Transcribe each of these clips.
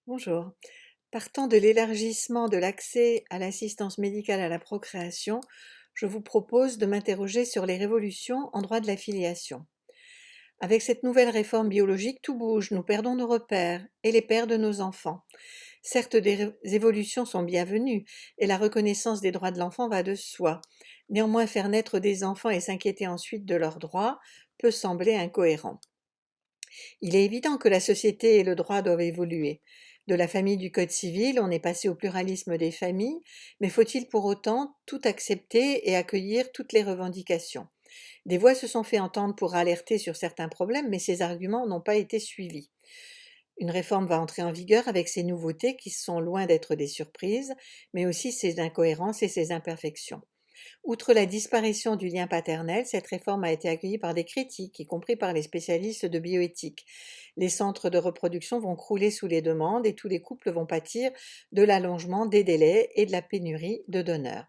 Bonjour. Partant de l'élargissement de l'accès à l'assistance médicale à la procréation, je vous propose de m'interroger sur les révolutions en droit de la filiation. Avec cette nouvelle réforme biologique, tout bouge, nous perdons nos repères et les pères de nos enfants. Certes, évolutions sont bienvenues et la reconnaissance des droits de l'enfant va de soi. Néanmoins, faire naître des enfants et s'inquiéter ensuite de leurs droits peut sembler incohérent. Il est évident que la société et le droit doivent évoluer. De la famille du Code civil, on est passé au pluralisme des familles, mais faut-il pour autant tout accepter et accueillir toutes les revendications? Des voix se sont fait entendre pour alerter sur certains problèmes, mais ces arguments n'ont pas été suivis. Une réforme va entrer en vigueur avec ces nouveautés qui sont loin d'être des surprises, mais aussi ses incohérences et ses imperfections. Outre la disparition du lien paternel, cette réforme a été accueillie par des critiques, y compris par les spécialistes de bioéthique. Les centres de reproduction vont crouler sous les demandes et tous les couples vont pâtir de l'allongement des délais et de la pénurie de donneurs.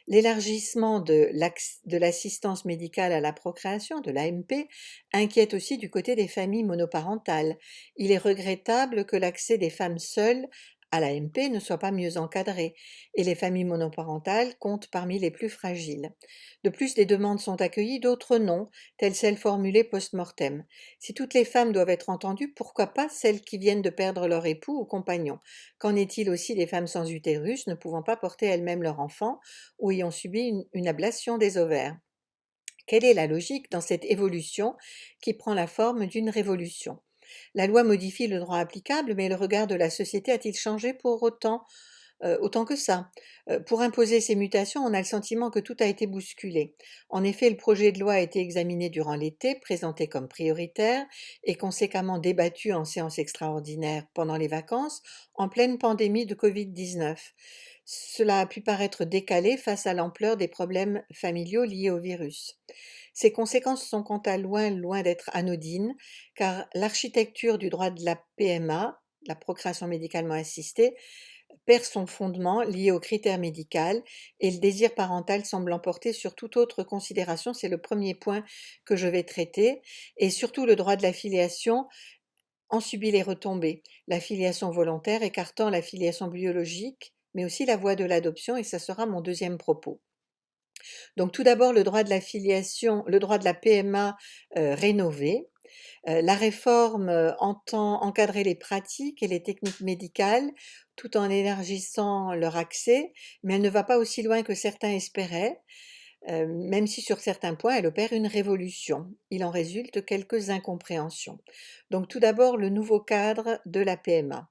L'élargissement de l'assistance médicale à la procréation, de l'AMP, inquiète aussi du côté des familles monoparentales. Il est regrettable que l'accès des femmes seules à l'AMP ne soit pas mieux encadré, et les familles monoparentales comptent parmi les plus fragiles. De plus, des demandes sont accueillies, d'autres non, telles celles formulées post-mortem. Si toutes les femmes doivent être entendues, pourquoi pas celles qui viennent de perdre leur époux ou compagnon? Qu'en est-il aussi des femmes sans utérus ne pouvant pas porter elles-mêmes leur enfant ou ayant subi une ablation des ovaires? Quelle est la logique dans cette évolution qui prend la forme d'une révolution? La loi modifie le droit applicable, mais le regard de la société a-t-il changé pour autant que ça? Pour imposer ces mutations, on a le sentiment que tout a été bousculé. En effet, le projet de loi a été examiné durant l'été, présenté comme prioritaire et conséquemment débattu en séance extraordinaire pendant les vacances, en pleine pandémie de Covid-19. Cela a pu paraître décalé face à l'ampleur des problèmes familiaux liés au virus. Ces conséquences sont quant à loin d'être anodines, car l'architecture du droit de la PMA, la procréation médicalement assistée, perd son fondement lié au critère médical et le désir parental semble emporter sur toute autre considération. C'est le premier point que je vais traiter. Et surtout, le droit de la filiation en subit les retombées. La filiation volontaire écartant la filiation biologique, mais aussi la voie de l'adoption, et ça sera mon deuxième propos. Donc tout d'abord, le droit de la filiation, le droit de la PMA rénové. La réforme entend encadrer les pratiques et les techniques médicales tout en élargissant leur accès, mais elle ne va pas aussi loin que certains espéraient, même si sur certains points elle opère une révolution. Il en résulte quelques incompréhensions. Donc tout d'abord, le nouveau cadre de la PMA.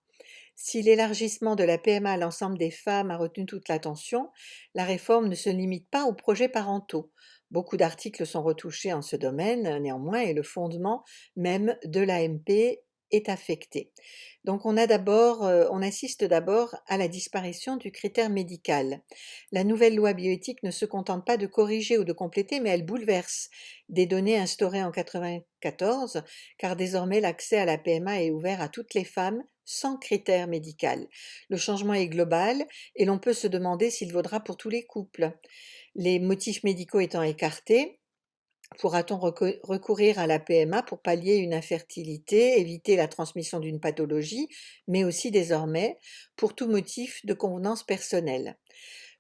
Si l'élargissement de la PMA à l'ensemble des femmes a retenu toute l'attention, la réforme ne se limite pas aux projets parentaux. Beaucoup d'articles sont retouchés en ce domaine, néanmoins, et le fondement même de l'AMP est affecté. Donc on assiste d'abord à la disparition du critère médical. La nouvelle loi bioéthique ne se contente pas de corriger ou de compléter, mais elle bouleverse des données instaurées en 1994, car désormais l'accès à la PMA est ouvert à toutes les femmes sans critère médical. Le changement est global et l'on peut se demander s'il vaudra pour tous les couples. Les motifs médicaux étant écartés, pourra-t-on recourir à la PMA pour pallier une infertilité, éviter la transmission d'une pathologie, mais aussi désormais pour tout motif de convenance personnelle?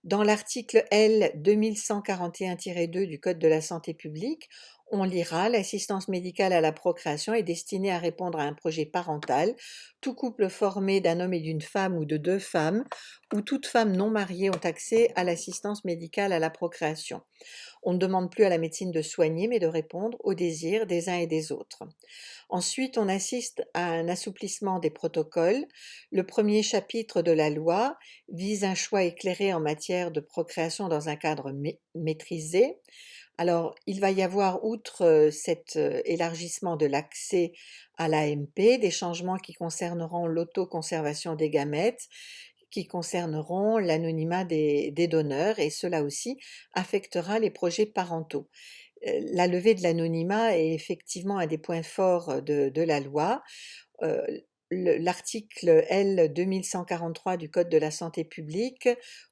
Dans l'article L 2141-2 du Code de la santé publique, on lira: l'assistance médicale à la procréation est destinée à répondre à un projet parental. Tout couple formé d'un homme et d'une femme ou de deux femmes, ou toute femme non mariée ont accès à l'assistance médicale à la procréation. On ne demande plus à la médecine de soigner, mais de répondre aux désirs des uns et des autres. Ensuite, on assiste à un assouplissement des protocoles. Le premier chapitre de la loi vise un choix éclairé en matière de procréation dans un cadre maîtrisé. Alors, il va y avoir, outre cet élargissement de l'accès à l'AMP, des changements qui concerneront l'autoconservation des gamètes, qui concerneront l'anonymat des donneurs, et cela aussi affectera les projets parentaux. La levée de l'anonymat est effectivement un des points forts de la loi. Heu, L'article L 2143 du Code de la santé publique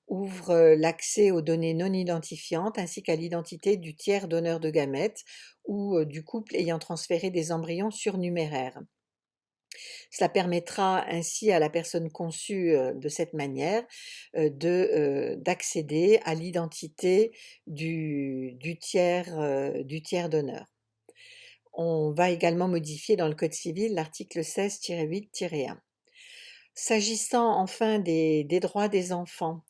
ouvre l'accès aux données non identifiantes ainsi qu'à l'identité du tiers donneur de gamètes ou du couple ayant transféré des embryons surnuméraires. Cela permettra ainsi à la personne conçue, de cette manière, d'accéder à l'identité du tiers donneur. On va également modifier dans le code civil l'article 16-8-1. S'agissant enfin des droits des enfants,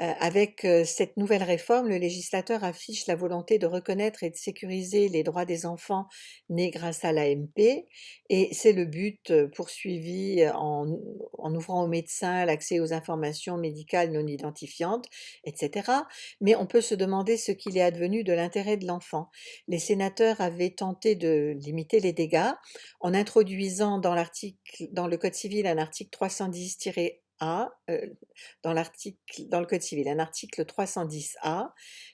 avec, cette nouvelle réforme, le législateur affiche la volonté de reconnaître et de sécuriser les droits des enfants nés grâce à l'AMP, et c'est le but, poursuivi, en ouvrant aux médecins l'accès aux informations médicales non identifiantes, et cetera. Mais on peut se demander ce qu'il est advenu de l'intérêt de l'enfant. Les sénateurs avaient tenté de limiter les dégâts en introduisant dans le code civil un article 310-A, dans le code civil, un article 310A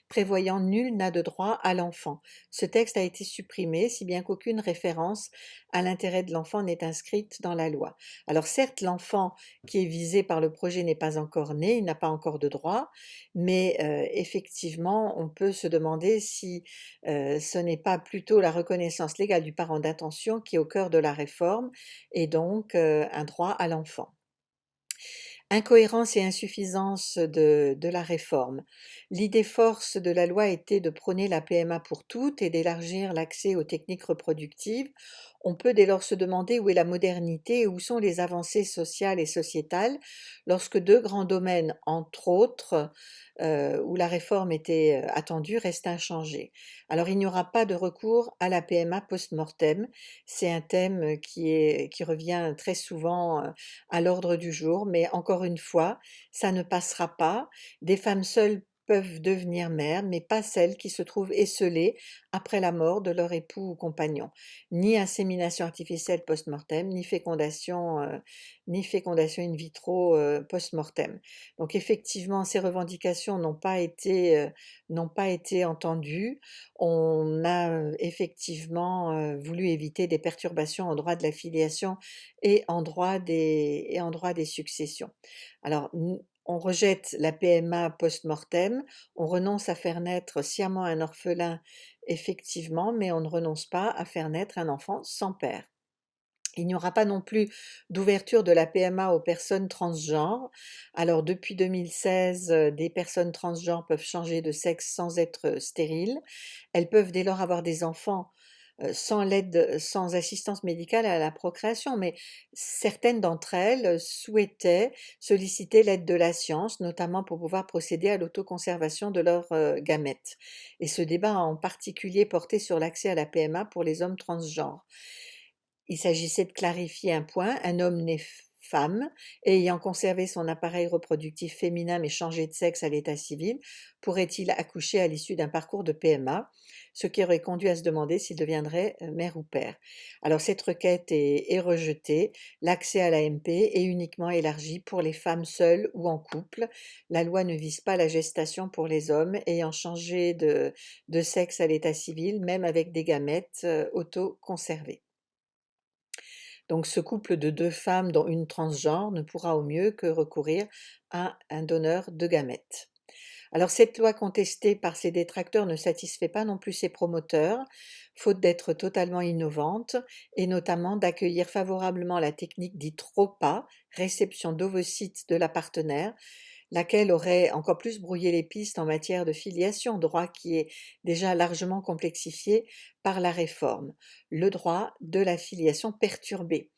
prévoyant nul n'a de droit à l'enfant. Ce texte a été supprimé, si bien qu'aucune référence à l'intérêt de l'enfant n'est inscrite dans la loi. Alors certes, l'enfant qui est visé par le projet n'est pas encore né, il n'a pas encore de droit, mais effectivement, on peut se demander si ce n'est pas plutôt la reconnaissance légale du parent d'intention qui est au cœur de la réforme, et donc un droit à l'enfant. Incohérence et insuffisance de la réforme. L'idée force de la loi était de prôner la PMA pour toutes et d'élargir l'accès aux techniques reproductives. On peut dès lors se demander où est la modernité et où sont les avancées sociales et sociétales lorsque deux grands domaines, entre autres, où la réforme était attendue, restent inchangés. Alors il n'y aura pas de recours à la PMA post-mortem. C'est un thème qui revient très souvent à l'ordre du jour, mais encore une fois, ça ne passera pas. Des femmes seules peuvent devenir mères, mais pas celles qui se trouvent esseulées après la mort de leur époux ou compagnon. Ni insémination artificielle post-mortem, ni fécondation in vitro post-mortem. Donc effectivement, ces revendications n'ont pas été entendues. On a effectivement voulu éviter des perturbations en droit de la filiation et en droit des successions. Alors, on rejette la PMA post-mortem, on renonce à faire naître sciemment un orphelin, effectivement, mais on ne renonce pas à faire naître un enfant sans père. Il n'y aura pas non plus d'ouverture de la PMA aux personnes transgenres. Alors depuis 2016, des personnes transgenres peuvent changer de sexe sans être stériles. Elles peuvent dès lors avoir des enfants sans assistance médicale à la procréation, mais certaines d'entre elles souhaitaient solliciter l'aide de la science, notamment pour pouvoir procéder à l'autoconservation de leurs gamètes. Et ce débat a en particulier porté sur l'accès à la PMA pour les hommes transgenres. Il s'agissait de clarifier un point: un homme né femme et ayant conservé son appareil reproductif féminin mais changé de sexe à l'état civil, pourrait-il accoucher à l'issue d'un parcours de PMA? Ce qui aurait conduit à se demander s'il deviendrait mère ou père. Alors cette requête est rejetée. L'accès à l'AMP est uniquement élargi pour les femmes seules ou en couple. La loi ne vise pas la gestation pour les hommes ayant changé de sexe à l'état civil, même avec des gamètes auto-conservées. Donc ce couple de 2 femmes dont une transgenre ne pourra au mieux que recourir à un donneur de gamètes. Alors cette loi contestée par ses détracteurs ne satisfait pas non plus ses promoteurs, faute d'être totalement innovante et notamment d'accueillir favorablement la technique dite ROPA, réception d'ovocytes de la partenaire, laquelle aurait encore plus brouillé les pistes en matière de filiation, droit qui est déjà largement complexifié par la réforme, le droit de la filiation perturbée.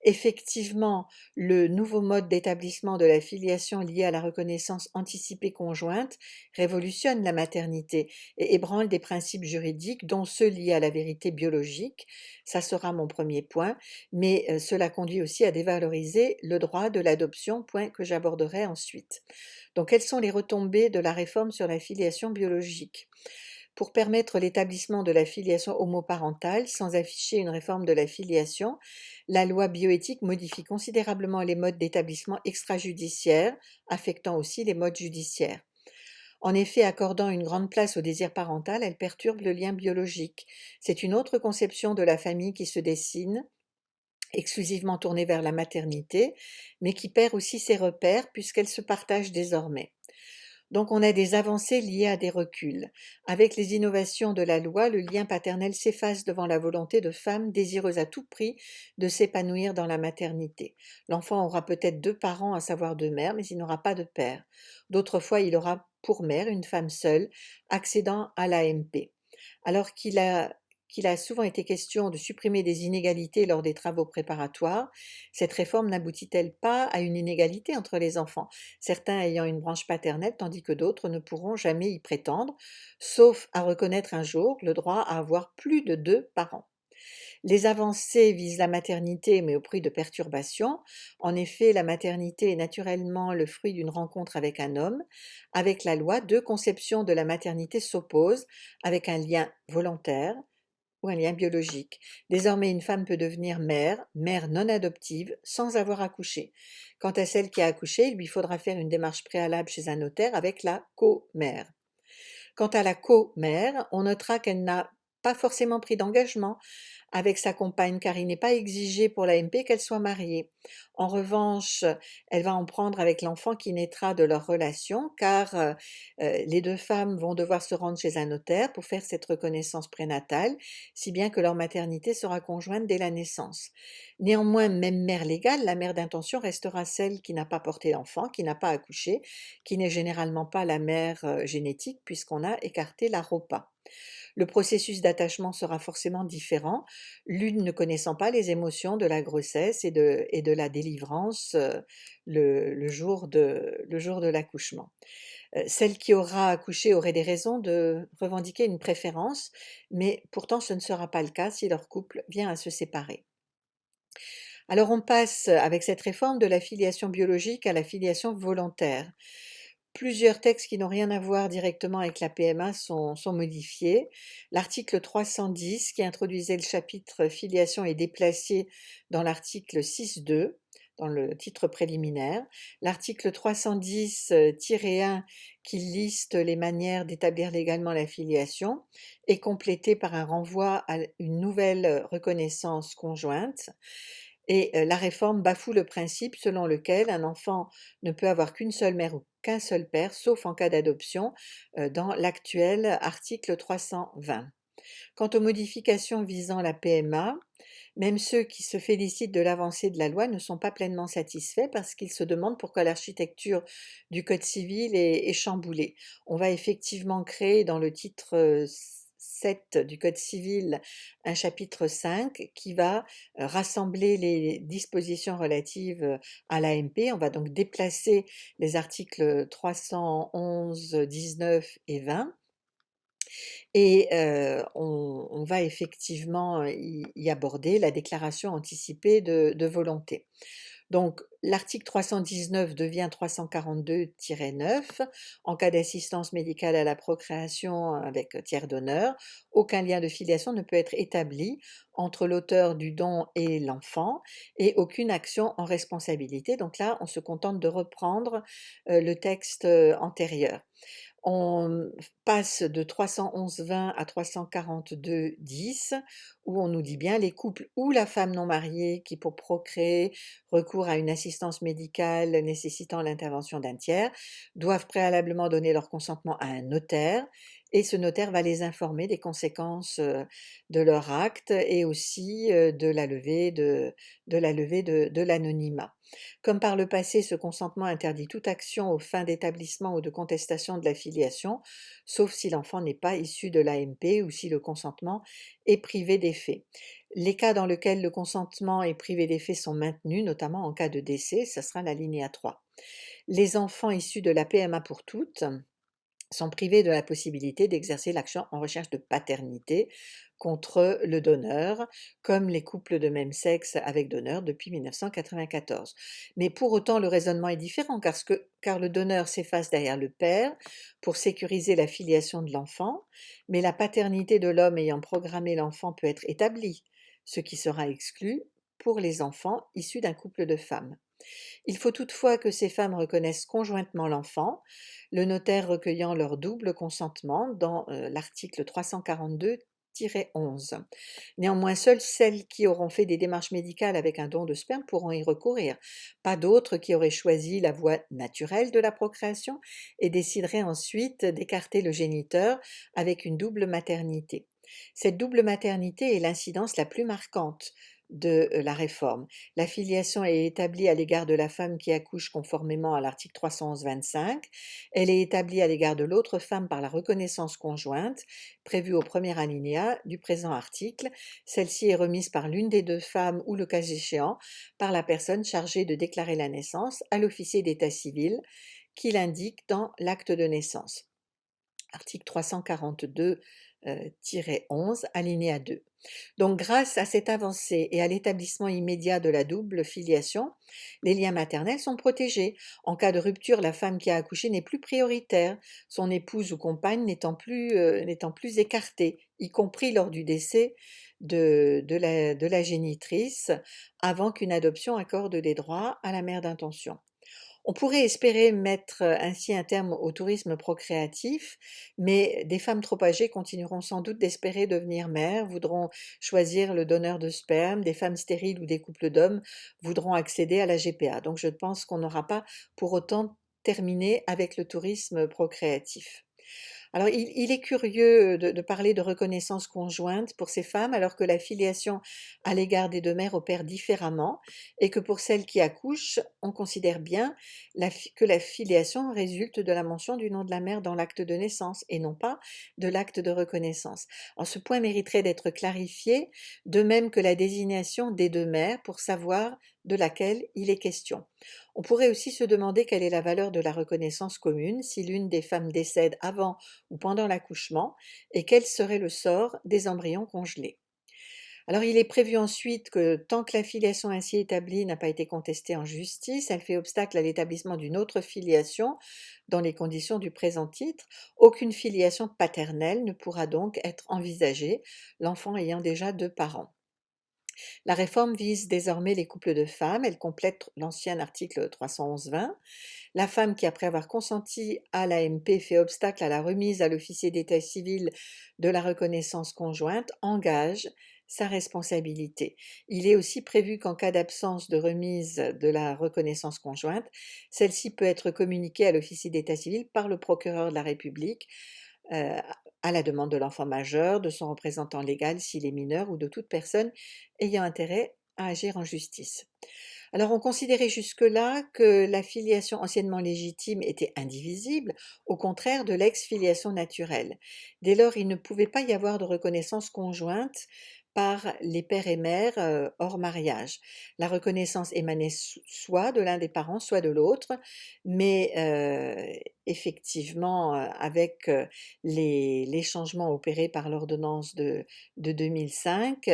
Effectivement, le nouveau mode d'établissement de la filiation lié à la reconnaissance anticipée conjointe révolutionne la maternité et ébranle des principes juridiques, dont ceux liés à la vérité biologique. Ça sera mon premier point, mais cela conduit aussi à dévaloriser le droit de l'adoption, point que j'aborderai ensuite. Donc, quelles sont les retombées de la réforme sur la filiation biologique? Pour permettre l'établissement de la filiation homoparentale sans afficher une réforme de la filiation, la loi bioéthique modifie considérablement les modes d'établissement extrajudiciaire, affectant aussi les modes judiciaires. En effet, accordant une grande place au désir parental, elle perturbe le lien biologique. C'est une autre conception de la famille qui se dessine, exclusivement tournée vers la maternité, mais qui perd aussi ses repères puisqu'elle se partage désormais. Donc on a des avancées liées à des reculs. Avec les innovations de la loi, le lien paternel s'efface devant la volonté de femmes désireuses à tout prix de s'épanouir dans la maternité. L'enfant aura peut-être deux parents, à savoir deux mères, mais il n'aura pas de père. D'autres fois, il aura pour mère une femme seule, accédant à l'AMP. Alors qu'il a souvent été question de supprimer des inégalités lors des travaux préparatoires, cette réforme n'aboutit-elle pas à une inégalité entre les enfants, certains ayant une branche paternelle tandis que d'autres ne pourront jamais y prétendre, sauf à reconnaître un jour le droit à avoir plus de deux parents? Les avancées visent la maternité, mais au prix de perturbations. En effet, la maternité est naturellement le fruit d'une rencontre avec un homme. Avec la loi, deux conceptions de la maternité s'opposent, avec un lien volontaire ou un lien biologique. Désormais, une femme peut devenir mère, mère non adoptive, sans avoir accouché. Quant à celle qui a accouché, il lui faudra faire une démarche préalable chez un notaire avec la co-mère. Quant à la co-mère, on notera qu'elle n'a pas forcément pris d'engagement avec sa compagne car il n'est pas exigé pour l'AMP qu'elle soit mariée. En revanche, elle va en prendre avec l'enfant qui naîtra de leur relation car les deux femmes vont devoir se rendre chez un notaire pour faire cette reconnaissance prénatale, si bien que leur maternité sera conjointe dès la naissance. Néanmoins, même mère légale, la mère d'intention restera celle qui n'a pas porté l'enfant, qui n'a pas accouché, qui n'est généralement pas la mère génétique puisqu'on a écarté la ROPA. Le processus d'attachement sera forcément différent, l'une ne connaissant pas les émotions de la grossesse et de la délivrance le jour de l'accouchement. Celle qui aura accouché aurait des raisons de revendiquer une préférence, mais pourtant ce ne sera pas le cas si leur couple vient à se séparer. Alors on passe avec cette réforme de la filiation biologique à la filiation volontaire. Plusieurs textes qui n'ont rien à voir directement avec la PMA sont modifiés. L'article 310 qui introduisait le chapitre filiation est déplacé dans l'article 6.2, dans le titre préliminaire. L'article 310-1 qui liste les manières d'établir légalement la filiation est complété par un renvoi à une nouvelle reconnaissance conjointe. Et la réforme bafoue le principe selon lequel un enfant ne peut avoir qu'une seule mère ou qu'un seul père, sauf en cas d'adoption, dans l'actuel article 320. Quant aux modifications visant la PMA, même ceux qui se félicitent de l'avancée de la loi ne sont pas pleinement satisfaits parce qu'ils se demandent pourquoi l'architecture du Code civil est chamboulée. On va effectivement créer dans le titre 7 du Code civil un chapitre 5 qui va rassembler les dispositions relatives à l'AMP. On va donc déplacer les articles 311, 19 et 20 et on va effectivement y aborder la déclaration anticipée de volonté. Donc l'article 319 devient 342-9. En cas d'assistance médicale à la procréation avec tiers donneur, aucun lien de filiation ne peut être établi entre l'auteur du don et l'enfant et aucune action en responsabilité. Donc là, on se contente de reprendre le texte antérieur. On passe de 311-20 à 342-10, où on nous dit bien les couples ou la femme non mariée qui, pour procréer, recourt à une assistance médicale nécessitant l'intervention d'un tiers, doivent préalablement donner leur consentement à un notaire, et ce notaire va les informer des conséquences de leur acte et aussi de l'anonymat. Comme par le passé, ce consentement interdit toute action aux fins d'établissement ou de contestation de la filiation, sauf si l'enfant n'est pas issu de l'AMP ou si le consentement est privé d'effet. Les cas dans lesquels le consentement est privé d'effet sont maintenus, notamment en cas de décès, ça sera l'alinéa 3. Les enfants issus de la PMA pour toutes sont privés de la possibilité d'exercer l'action en recherche de paternité contre le donneur, comme les couples de même sexe avec donneur depuis 1994. Mais pour autant, le raisonnement est différent car le donneur s'efface derrière le père pour sécuriser la filiation de l'enfant, mais la paternité de l'homme ayant programmé l'enfant peut être établie, ce qui sera exclu pour les enfants issus d'un couple de femmes. Il faut toutefois que ces femmes reconnaissent conjointement l'enfant, le notaire recueillant leur double consentement dans l'article 342 11. Néanmoins, seules celles qui auront fait des démarches médicales avec un don de sperme pourront y recourir, pas d'autres qui auraient choisi la voie naturelle de la procréation et décideraient ensuite d'écarter le géniteur avec une double maternité. Cette double maternité est l'incidence la plus marquante de la réforme. La filiation est établie à l'égard de la femme qui accouche conformément à l'article 311-25. Elle est établie à l'égard de l'autre femme par la reconnaissance conjointe, prévue au premier alinéa du présent article. Celle-ci est remise par l'une des deux femmes ou, le cas échéant, par la personne chargée de déclarer la naissance à l'officier d'état civil qui l'indique dans l'acte de naissance. Article 342-11, alinéa 2. Donc, grâce à cette avancée et à l'établissement immédiat de la double filiation, les liens maternels sont protégés. En cas de rupture, la femme qui a accouché n'est plus prioritaire, son épouse ou compagne n'étant plus écartée, y compris lors du décès de la génitrice, avant qu'une adoption accorde des droits à la mère d'intention. On pourrait espérer mettre ainsi un terme au tourisme procréatif, mais des femmes trop âgées continueront sans doute d'espérer devenir mères, voudront choisir le donneur de sperme, des femmes stériles ou des couples d'hommes voudront accéder à la GPA. Donc je pense qu'on n'aura pas pour autant terminé avec le tourisme procréatif. Alors, il est curieux de parler de reconnaissance conjointe pour ces femmes, alors que la filiation à l'égard des deux mères opère différemment, et que pour celles qui accouchent, on considère bien que la filiation résulte de la mention du nom de la mère dans l'acte de naissance, et non pas de l'acte de reconnaissance. Alors, ce point mériterait d'être clarifié, de même que la désignation des deux mères pour savoir de laquelle il est question. On pourrait aussi se demander quelle est la valeur de la reconnaissance commune si l'une des femmes décède avant ou pendant l'accouchement, et quel serait le sort des embryons congelés. Alors, il est prévu ensuite que tant que la filiation ainsi établie n'a pas été contestée en justice, elle fait obstacle à l'établissement d'une autre filiation dans les conditions du présent titre. Aucune filiation paternelle ne pourra donc être envisagée, l'enfant ayant déjà deux parents. La réforme vise désormais les couples de femmes, elle complète l'ancien article 311-20. La femme qui, après avoir consenti à l'AMP, fait obstacle à la remise à l'officier d'état civil de la reconnaissance conjointe, engage sa responsabilité. Il est aussi prévu qu'en cas d'absence de remise de la reconnaissance conjointe, celle-ci peut être communiquée à l'officier d'état civil par le procureur de la République, euh, à la demande de l'enfant majeur, de son représentant légal s'il est mineur ou de toute personne ayant intérêt à agir en justice. Alors, on considérait jusque-là que la filiation anciennement légitime était indivisible, au contraire de l'ex-filiation naturelle. Dès lors, il ne pouvait pas y avoir de reconnaissance conjointe par les pères et mères hors mariage. La reconnaissance émanait soit de l'un des parents, soit de l'autre, mais effectivement, avec les changements opérés par l'ordonnance de 2005,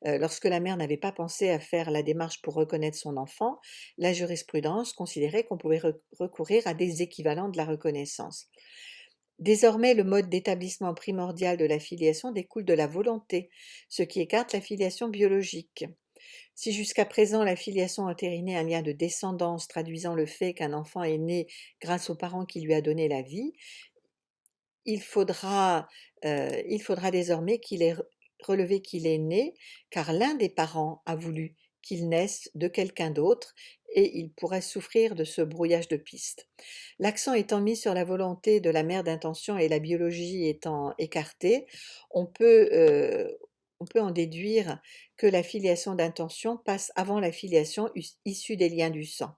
lorsque la mère n'avait pas pensé à faire la démarche pour reconnaître son enfant, la jurisprudence considérait qu'on pouvait recourir à des équivalents de la reconnaissance. Désormais, le mode d'établissement primordial de la filiation découle de la volonté, ce qui écarte la filiation biologique. Si jusqu'à présent la filiation entérinait un lien de descendance traduisant le fait qu'un enfant est né grâce aux parents qui lui a donné la vie, il faudra, désormais qu'il ait relevé qu'il est né, car l'un des parents a voulu qu'il naisse de quelqu'un d'autre, et il pourrait souffrir de ce brouillage de pistes. L'accent étant mis sur la volonté de la mère d'intention et la biologie étant écartée, on peut, en déduire que la filiation d'intention passe avant la filiation issue des liens du sang.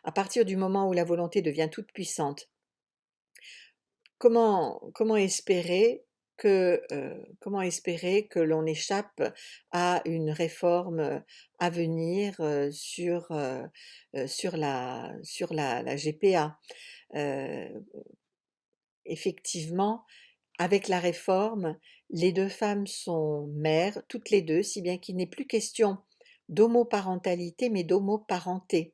À partir du moment où la volonté devient toute puissante, comment espérer que l'on échappe à une réforme, à venir, sur la GPA? Heu, Effectivement, avec la réforme, les 2 femmes sont mères, toutes les 2, si bien qu'il n'est plus question d'homoparentalité, mais d'homoparenté,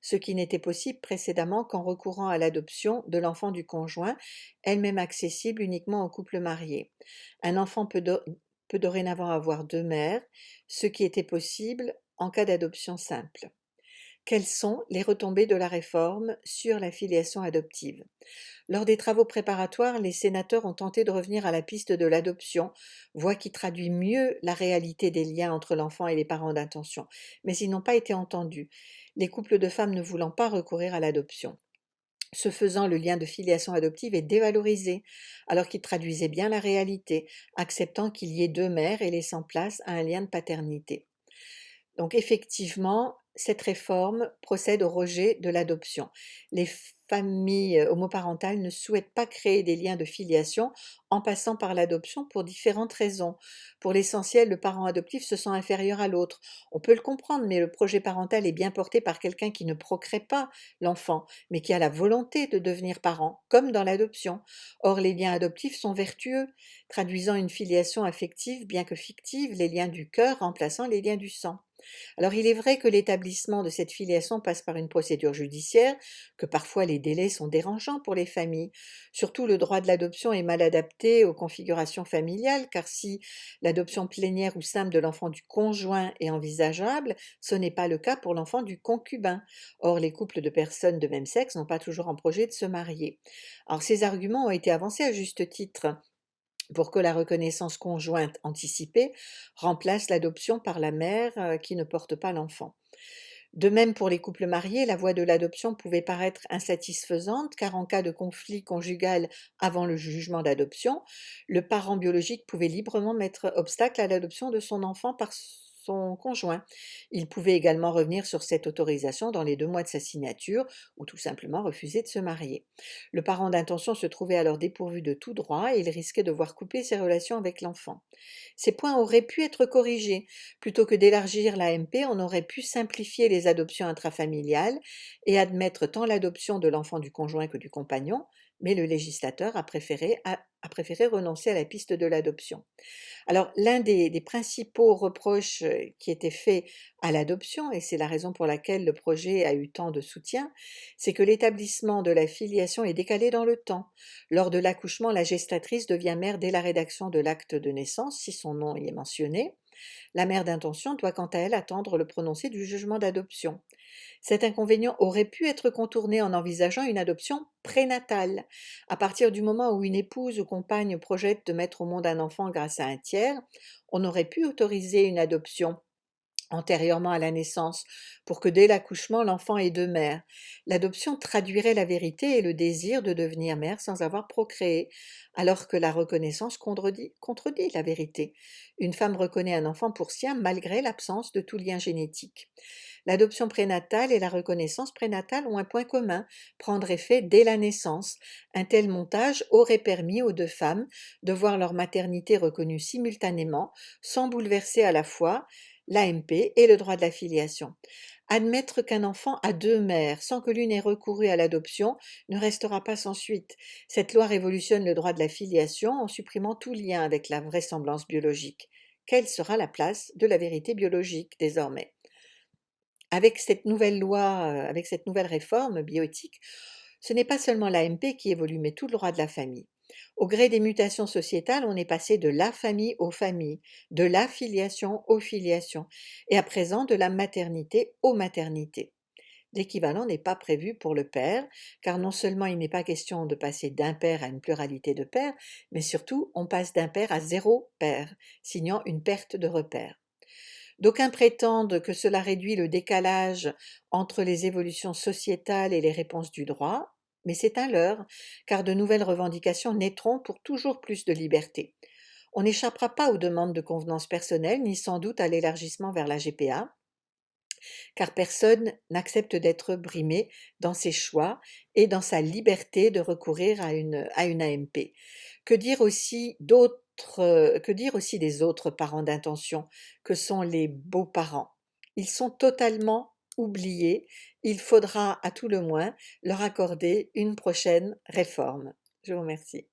ce qui n'était possible précédemment qu'en recourant à l'adoption de l'enfant du conjoint, elle-même accessible uniquement aux couples mariés. Un enfant peut dorénavant avoir 2 mères, ce qui était possible en cas d'adoption simple. Quelles sont les retombées de la réforme sur la filiation adoptive? Lors des travaux préparatoires, les sénateurs ont tenté de revenir à la piste de l'adoption, voie qui traduit mieux la réalité des liens entre l'enfant et les parents d'intention, mais ils n'ont pas été entendus, les couples de femmes ne voulant pas recourir à l'adoption. Ce faisant, le lien de filiation adoptive est dévalorisé, alors qu'il traduisait bien la réalité, acceptant qu'il y ait deux mères et laissant place à un lien de paternité. Donc effectivement, cette réforme procède au rejet de l'adoption. Les familles homoparentales ne souhaitent pas créer des liens de filiation en passant par l'adoption pour différentes raisons. Pour l'essentiel, le parent adoptif se sent inférieur à l'autre. On peut le comprendre, mais le projet parental est bien porté par quelqu'un qui ne procrée pas l'enfant, mais qui a la volonté de devenir parent, comme dans l'adoption. Or, les liens adoptifs sont vertueux, traduisant une filiation affective bien que fictive, les liens du cœur remplaçant les liens du sang. Alors il est vrai que l'établissement de cette filiation passe par une procédure judiciaire, que parfois les délais sont dérangeants pour les familles. Surtout le droit de l'adoption est mal adapté aux configurations familiales, car si l'adoption plénière ou simple de l'enfant du conjoint est envisageable, ce n'est pas le cas pour l'enfant du concubin. Or les couples de personnes de même sexe n'ont pas toujours en projet de se marier. Alors ces arguments ont été avancés à juste titre pour que la reconnaissance conjointe anticipée remplace l'adoption par la mère qui ne porte pas l'enfant. De même pour les couples mariés, la voie de l'adoption pouvait paraître insatisfaisante car en cas de conflit conjugal avant le jugement d'adoption, le parent biologique pouvait librement mettre obstacle à l'adoption de son enfant par son conjoint. Il pouvait également revenir sur cette autorisation dans les 2 mois de sa signature ou tout simplement refuser de se marier. Le parent d'intention se trouvait alors dépourvu de tout droit et il risquait de voir couper ses relations avec l'enfant. Ces points auraient pu être corrigés. Plutôt que d'élargir l'AMP, on aurait pu simplifier les adoptions intrafamiliales et admettre tant l'adoption de l'enfant du conjoint que du compagnon, mais le législateur a préféré renoncer à la piste de l'adoption. Alors, l'un des principaux reproches qui étaient faits à l'adoption, et c'est la raison pour laquelle le projet a eu tant de soutien, c'est que l'établissement de la filiation est décalé dans le temps. Lors de l'accouchement, la gestatrice devient mère dès la rédaction de l'acte de naissance, si son nom y est mentionné. La mère d'intention doit quant à elle attendre le prononcé du jugement d'adoption. Cet inconvénient aurait pu être contourné en envisageant une adoption prénatale. À partir du moment où une épouse ou compagne projette de mettre au monde un enfant grâce à un tiers, on aurait pu autoriser une adoption antérieurement à la naissance, pour que dès l'accouchement l'enfant ait deux mères. L'adoption traduirait la vérité et le désir de devenir mère sans avoir procréé, alors que la reconnaissance contredit la vérité. Une femme reconnaît un enfant pour sien malgré l'absence de tout lien génétique. L'adoption prénatale et la reconnaissance prénatale ont un point commun, prendre effet dès la naissance. Un tel montage aurait permis aux deux femmes de voir leur maternité reconnue simultanément, sans bouleverser à la fois l'AMP et le droit de la filiation. Admettre qu'un enfant a deux mères sans que l'une ait recouru à l'adoption ne restera pas sans suite. Cette loi révolutionne le droit de la filiation en supprimant tout lien avec la vraisemblance biologique. Quelle sera la place de la vérité biologique désormais? Avec cette nouvelle loi, avec cette nouvelle réforme bioéthique, ce n'est pas seulement l'AMP qui évolue, mais tout le droit de la famille. Au gré des mutations sociétales, on est passé de la famille aux familles, de la filiation aux filiations, et à présent de la maternité aux maternités. L'équivalent n'est pas prévu pour le père, car non seulement il n'est pas question de passer d'un père à une pluralité de pères, mais surtout on passe d'un père à zéro père, signant une perte de repère. D'aucuns prétendent que cela réduit le décalage entre les évolutions sociétales et les réponses du droit, mais c'est un leurre, car de nouvelles revendications naîtront pour toujours plus de liberté. On n'échappera pas aux demandes de convenance personnelle, ni sans doute à l'élargissement vers la GPA, car personne n'accepte d'être brimé dans ses choix et dans sa liberté de recourir à une AMP. Que dire aussi des autres parents d'intention, que sont les beaux-parents? Ils sont totalement oubliés, il faudra à tout le moins leur accorder une prochaine réforme. Je vous remercie.